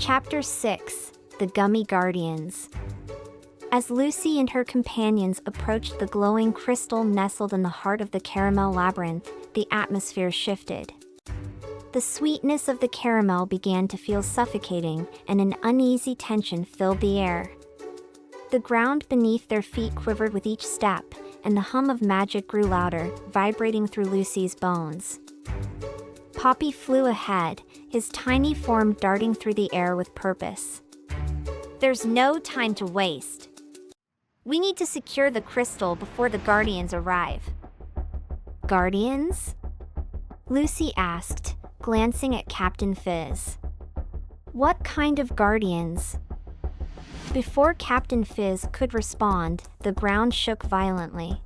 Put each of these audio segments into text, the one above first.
Chapter 6: The Gummy Guardians. As Lucy and her companions approached the glowing crystal nestled in the heart of the caramel labyrinth, the atmosphere shifted. The sweetness of the caramel began to feel suffocating, and an uneasy tension filled the air. The ground beneath their feet quivered with each step, and the hum of magic grew louder, vibrating through Lucy's bones. Poppy flew ahead, his tiny form darting through the air with purpose. "There's no time to waste. We need to secure the crystal before the Guardians arrive." "Guardians?" Lucy asked, glancing at Captain Fizz. "What kind of guardians?" Before Captain Fizz could respond, the ground shook violently.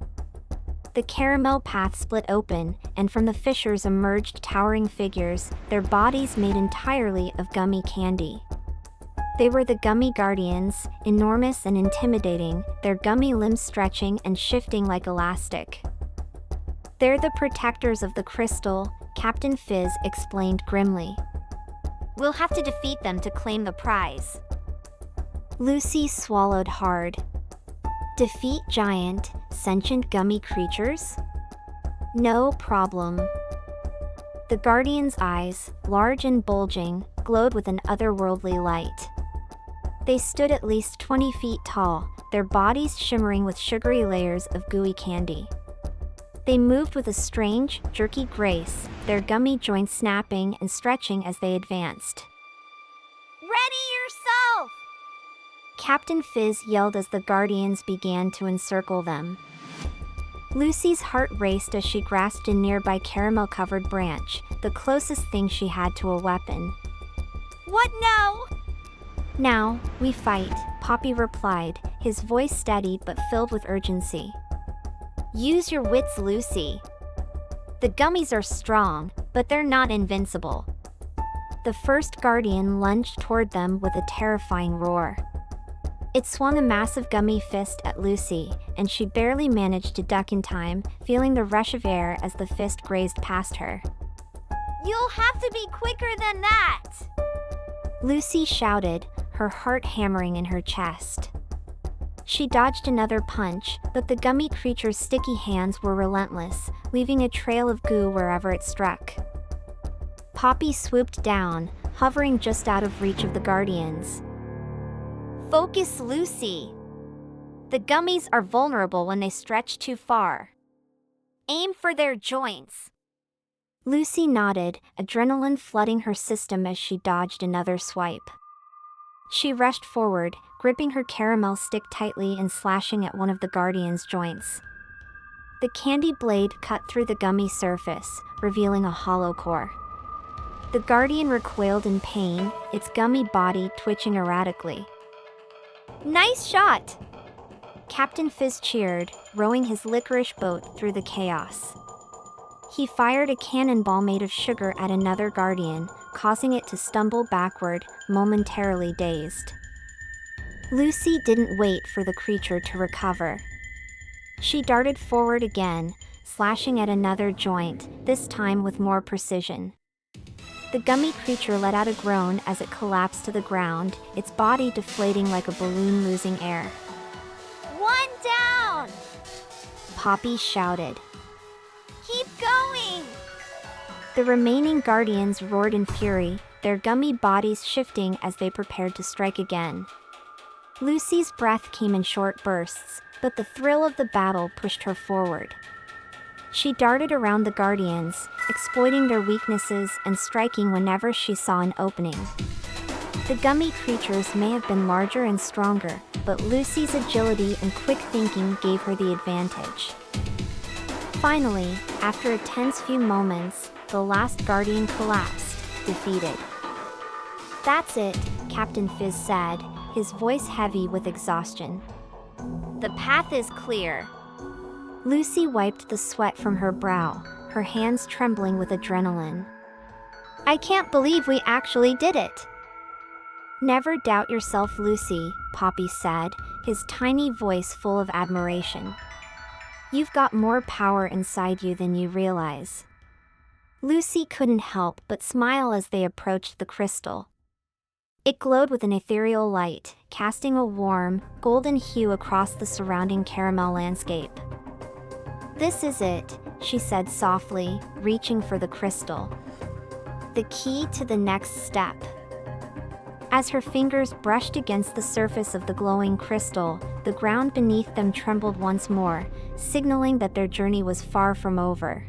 The caramel path split open, and from the fissures emerged towering figures, their bodies made entirely of gummy candy. They were the Gummy Guardians, enormous and intimidating, their gummy limbs stretching and shifting like elastic. "They're the protectors of the crystal," Captain Fizz explained grimly. "We'll have to defeat them to claim the prize." Lucy swallowed hard. Defeat giant, sentient gummy creatures? No problem. The Guardians' eyes, large and bulging, glowed with an otherworldly light. They stood at least 20 feet tall, their bodies shimmering with sugary layers of gooey candy. They moved with a strange, jerky grace, their gummy joints snapping and stretching as they advanced. "Ready yourself!" Captain Fizz yelled as the Guardians began to encircle them. Lucy's heart raced as she grasped a nearby caramel-covered branch, the closest thing she had to a weapon. "What now?" "Now, we fight," Poppy replied, his voice steady but filled with urgency. "Use your wits, Lucy. The gummies are strong, but they're not invincible." The first Guardian lunged toward them with a terrifying roar. It swung a massive gummy fist at Lucy, and she barely managed to duck in time, feeling the rush of air as the fist grazed past her. "You'll have to be quicker than that!" Lucy shouted, her heart hammering in her chest. She dodged another punch, but the gummy creature's sticky hands were relentless, leaving a trail of goo wherever it struck. Poppy swooped down, hovering just out of reach of the Guardians. "Focus, Lucy. The gummies are vulnerable when they stretch too far. Aim for their joints." Lucy nodded, adrenaline flooding her system as she dodged another swipe. She rushed forward, gripping her caramel stick tightly and slashing at one of the Guardian's joints. The candy blade cut through the gummy surface, revealing a hollow core. The Guardian recoiled in pain, its gummy body twitching erratically. "Nice shot!" Captain Fizz cheered, rowing his licorice boat through the chaos. He fired a cannonball made of sugar at another Guardian, causing it to stumble backward, momentarily dazed. Lucy didn't wait for the creature to recover. She darted forward again, slashing at another joint, this time with more precision. The gummy creature let out a groan as it collapsed to the ground, its body deflating like a balloon losing air. "One down!" Poppy shouted. "Keep going!" The remaining Guardians roared in fury, their gummy bodies shifting as they prepared to strike again. Lucy's breath came in short bursts, but the thrill of the battle pushed her forward. She darted around the Guardians, exploiting their weaknesses and striking whenever she saw an opening. The gummy creatures may have been larger and stronger, but Lucy's agility and quick thinking gave her the advantage. Finally, after a tense few moments, the last Guardian collapsed, defeated. "That's it," Captain Fizz said, his voice heavy with exhaustion. "The path is clear." Lucy wiped the sweat from her brow, her hands trembling with adrenaline. "I can't believe we actually did it." "Never doubt yourself, Lucy," Poppy said, his tiny voice full of admiration. "You've got more power inside you than you realize." Lucy couldn't help but smile as they approached the crystal. It glowed with an ethereal light, casting a warm, golden hue across the surrounding caramel landscape. "This is it," she said softly, reaching for the crystal. "The key to the next step." As her fingers brushed against the surface of the glowing crystal, the ground beneath them trembled once more, signaling that their journey was far from over.